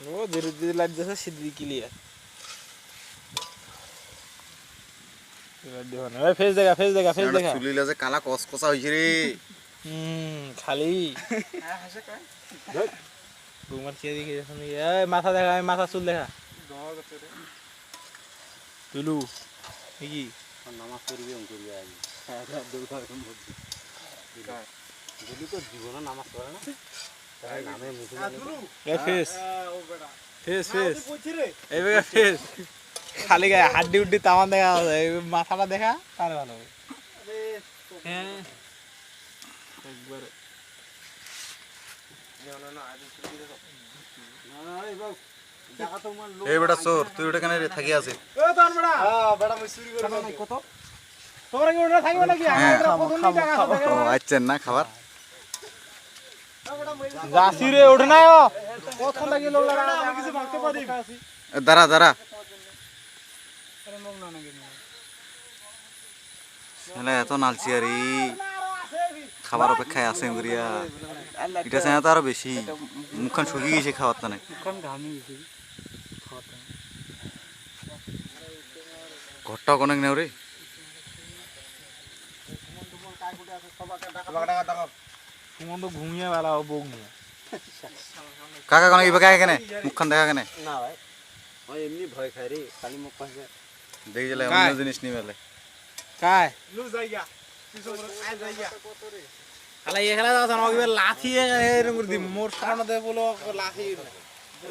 ও ধীরে ধীরে লাগতেছে সিদ্ধি ক্লিয়ার ফেস দেখা ফেস দেখা ফেস দেখা চুলিলা যে কালা কসকসা হইছে রে খালি তোমার কে দেখে যখন এই মাথা দেখা মাথা চুল দেখা তুলু কি নামাজ পড়বি অন করি আগে যদি তো জীবনে নামাজ পড়ে না নামে মুখে ফেস ফেস ফেস এই ফেস খালি গায়ে হাড্ডি উড্ডি তামান দেখা মাথাটা দেখা তার ভালো হ্যাঁ একবার এই বেটা চোর তুই ওটা কেন থাকি আছে আচ্ছা না খাবার দাঁড়া দাঁড়া এত নালছি আর খাবার অপেক্ষায় আছে করিয়া এটা চাই তো আরো বেশি মুখখান শুকিয়ে গেছে খাওয়ার তো নাই ঘরটাও অনেক নেও রে ঘুমিয়ে বেলা বউ নিয়ে কাকা কোনো ইবা কাকা কেনে মুখখান দেখা কেনে না ভাই ওই এমনি ভয় খাই রে খালি মুখ পাশে দেখি গেলে অন্য জিনিস নিয়ে মেলে কায় লু যাইগা পিছন আই যাইগা আলা এখানে যাওয়া না ওইবার লাথি এরকম করে দি মোর সামনে দে বলো লাথি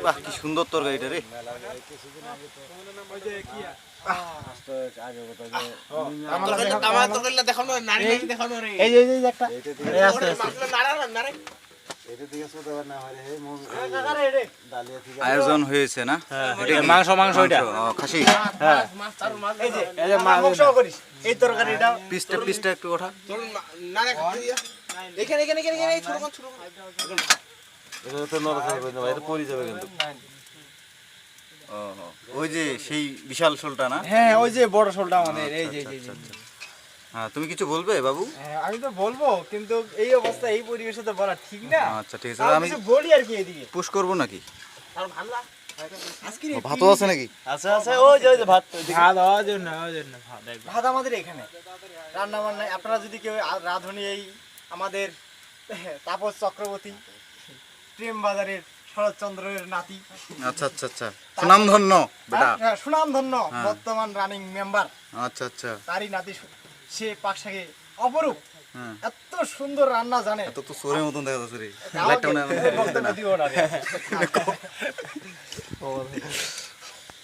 বাহ কি সুন্দর তরকারিটা রে আয়োজন হয়েছে না মাংস মাংস এটা খাসি পিসটা পিসটা একটু ওঠা ওই যে সেই বিশাল শোলটা না হ্যাঁ ওই যে বড় শোলটা আমাদের এই যে হ্যাঁ তুমি কিছু বলবে বাবু আমি তো বলবো কিন্তু এই অবস্থা এই পরিবেশে তো বলা ঠিক না আচ্ছা ঠিক আছে আমি বলি আর কি এদিকে পুশ করবো নাকি ভাতও আছে নাকি আচ্ছা আচ্ছা ওই যে ভাত ভাত হওয়ার জন্য ভাত আমাদের এখানে রান্না বান্না আপনারা যদি কেউ রাঁধুনি এই আমাদের তাপস চক্রবর্তী প্রেম বাজারের শরৎচন্দ্রের নাতি আচ্ছা আচ্ছা আচ্ছা সুনামধন্য বেটা সুনামধন্য বর্তমান রানিং মেম্বার আচ্ছা আচ্ছা তারই নাতি সে পাকশাকে অপরূপ এত সুন্দর রান্না জানে এত তো সোরের মতন দেখা যাচ্ছে রে লাইটটা